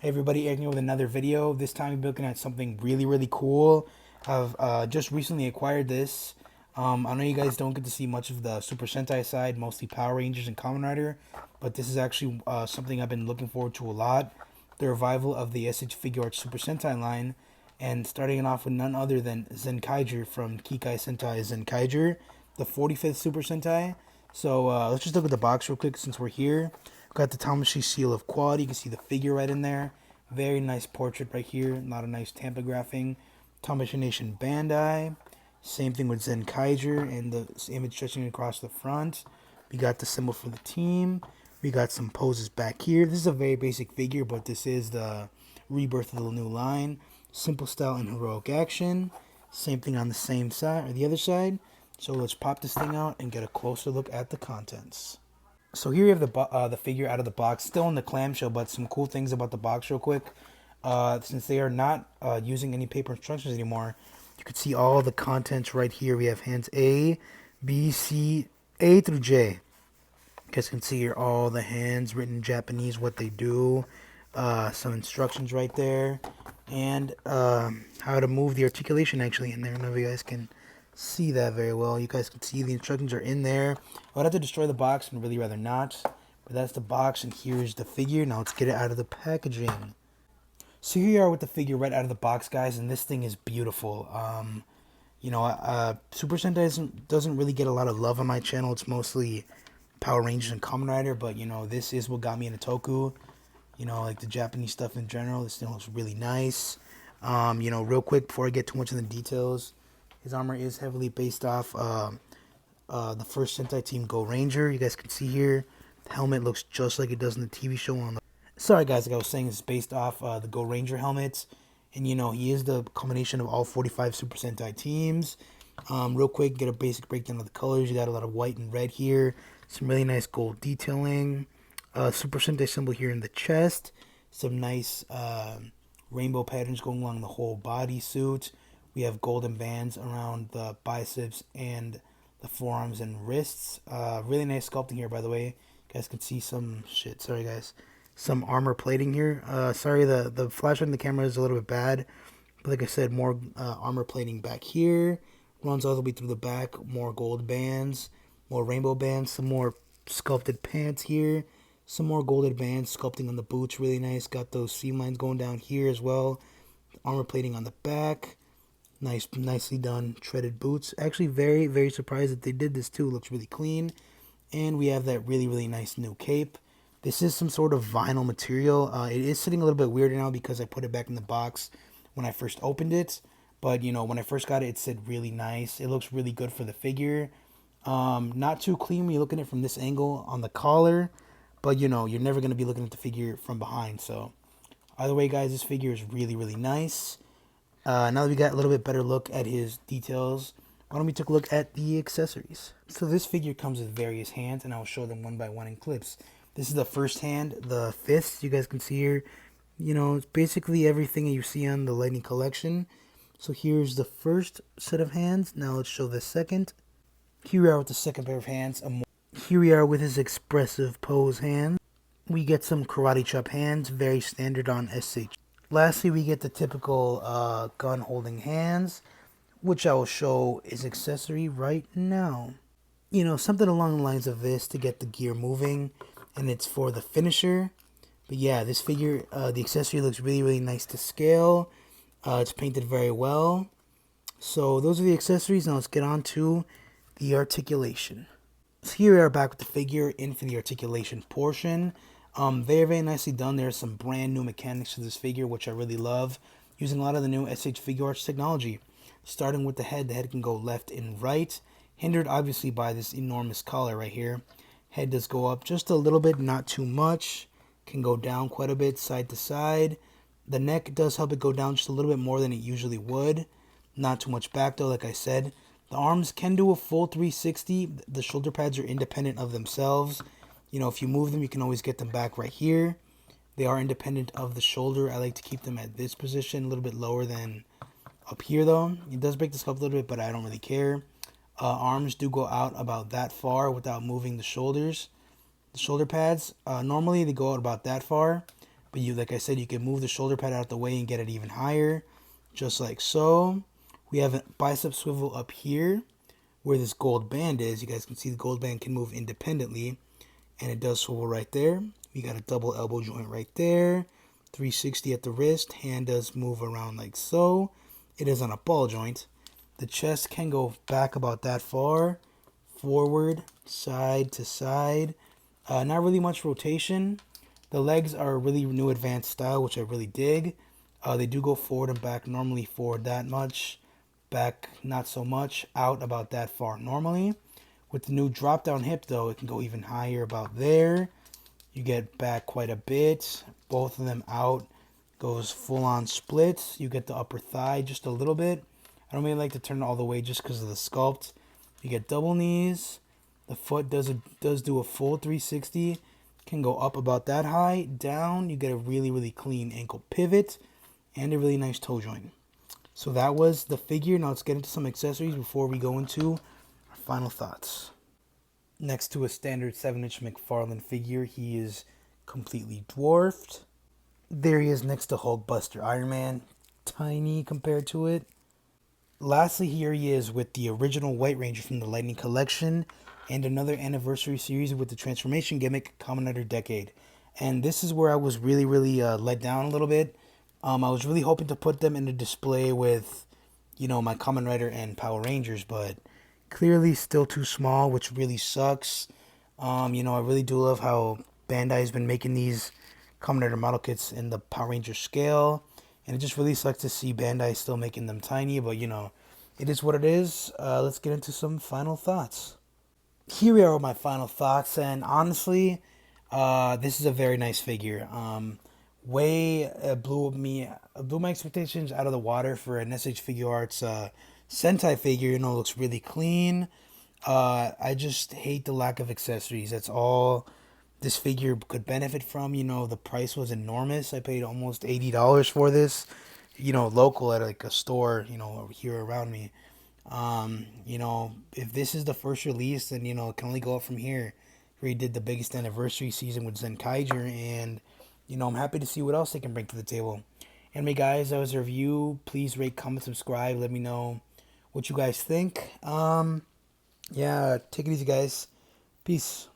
Hey everybody, Eric here with another video. This time we'll be looking at something really cool. I've just recently acquired this. I know you guys don't get to see much of the Super Sentai side, mostly Power Rangers and Kamen Rider, but this is actually something I've been looking forward to a lot. The revival of the SH Figuarts Super Sentai line, and starting it off with none other than Zenkaiger from Kikai Sentai Zenkaiger, the 45th Super Sentai. So let's just look at the box real quick since we're here. Got the Tamashii seal of quality. You can see the figure right in there. Very nice portrait right here. A lot of nice tampagraphing. Tamashii Nation Bandai. Same thing with Zenkaiger and the image stretching across the front. We got the symbol for the team. We got some poses back here. This is a very basic figure, but this is the rebirth of the new line. Simple style and heroic action. Same thing on the same side or the other side. So let's pop this thing out and get a closer look at the contents. So here you have the figure out of the box, still in the clamshell, but some cool things about the box real quick. Since they are not using any paper instructions anymore, you can see all the contents right here. We have hands A, B, C, A through J. You guys can see here all the hands written in Japanese, what they do, some instructions right there, and how to move the articulation actually in there. I don't know if you guys can see that very well. You guys can see the instructions are in there. I would have to destroy the box and really rather not, but that's the box and here's the figure. Now let's get it out of the packaging. So here you are with the figure right out of the box, guys, and this thing is beautiful. Super Sentai doesn't really get a lot of love on my channel. It's mostly Power Rangers and Kamen Rider, but this is what got me into Toku. Like the Japanese stuff in general. This thing looks really nice. Real quick before I get too much in the details, his armor is heavily based off the first Sentai team Go Ranger. You guys can see here, the helmet looks just like it does in the TV show. Sorry guys, like I was saying, it's based off the Go Ranger helmets. And he is the combination of all 45 Super Sentai teams. Real quick, get a basic breakdown of the colors. You got a lot of white and red here. Some really nice gold detailing. Super Sentai symbol here in the chest. Some nice rainbow patterns going along the whole bodysuit. We have golden bands around the biceps and the forearms and wrists. Really nice sculpting here, by the way. You guys can see some shit. Sorry, guys. Some armor plating here. Sorry, the flash on the camera is a little bit bad. But like I said, more armor plating back here. Runs all the way through the back. More gold bands. More rainbow bands. Some more sculpted pants here. Some more golded bands sculpting on the boots. Really nice. Got those seam lines going down here as well. Armor plating on the back. Nicely done treaded boots. Actually, very surprised that they did this too. Looks really clean. And we have that really nice new cape. This is some sort of vinyl material. It is sitting a little bit weird now because I put it back in the box when I first opened it. But, when I first got it, it said really nice. It looks really good for the figure. Not too clean when you look at it from this angle on the collar. But, you're never going to be looking at the figure from behind. So, either way, guys, this figure is really nice. Now that we got a little bit better look at his details, why don't we take a look at the accessories? So this figure comes with various hands, and I will show them one by one in clips. This is the first hand, the fist, you guys can see here. It's basically everything that you see on the Lightning Collection. So here's the first set of hands. Now let's show the second. Here we are with the second pair of hands. Here we are with his expressive pose hands. We get some karate chop hands, very standard on SH. Lastly, we get the typical gun holding hands, which I will show his accessory right now. Something along the lines of this to get the gear moving, and it's for the finisher. But yeah, this figure, the accessory looks really nice to scale. It's painted very well. So those are the accessories. Now let's get on to the articulation. So here we are back with the figure in for the articulation portion. Very nicely done. There's some brand new mechanics to this figure, which I really love, using a lot of the new SH Figuarts technology. Starting with the head can go left and right, hindered obviously by this enormous collar right here. Head does go up just a little bit, not too much. Can go down quite a bit, side to side. The neck does help it go down just a little bit more than it usually would. Not too much back though, like I said. The arms can do a full 360. The shoulder pads are independent of themselves. If you move them, you can always get them back right here. They are independent of the shoulder. I like to keep them at this position, a little bit lower than up here though. It does break the sculpt a little bit, but I don't really care. Arms do go out about that far without moving the shoulders. The shoulder pads, normally they go out about that far. But you, like I said, you can move the shoulder pad out of the way and get it even higher, just like so. We have a bicep swivel up here where this gold band is. You guys can see the gold band can move independently, and it does swivel right there. We got a double elbow joint right there. 360 at the wrist. Hand does move around like so. It is on a ball joint. The chest can go back about that far, forward, side to side. Not really much rotation. The legs are a really new advanced style, which I really dig. They do go forward and back, normally forward that much, back not so much, out about that far normally. With the new drop down hip though, it can go even higher about there. You get back quite a bit. Both of them out, goes full on splits. You get the upper thigh just a little bit. I don't really like to turn it all the way just because of the sculpt. You get double knees. The foot does do a full 360. Can go up about that high. Down, you get a really, really clean ankle pivot and a really nice toe joint. So that was the figure. Now let's get into some accessories before we go into our final thoughts. Next to a standard 7-inch McFarlane figure, he is completely dwarfed. There he is next to Hulkbuster Iron Man. Tiny compared to it. Lastly, here he is with the original White Ranger from the Lightning Collection and another anniversary series with the transformation gimmick, Kamen Rider Decade. And this is where I was really, really let down a little bit. I was really hoping to put them in a display with, my Kamen Rider and Power Rangers, but clearly still too small, which really sucks. I really do love how Bandai has been making these Kamen Rider model kits in the Power Ranger scale. And it just really sucks to see Bandai still making them tiny, but it is what it is. Let's get into some final thoughts. Here we are with my final thoughts, and honestly, this is a very nice figure. Blew my expectations out of the water for an SH Figuarts Sentai figure. Looks really clean. I just hate the lack of accessories. That's all this figure could benefit from. The price was enormous. I paid almost $80 for this, local at like a store, over here around me. If this is the first release, then, it can only go up from here. We did the biggest anniversary season with Zenkaiger, and, I'm happy to see what else they can bring to the table. Anyway, guys, that was a review. Please rate, comment, subscribe. Let me know what you guys think. Yeah, take it easy, guys. Peace.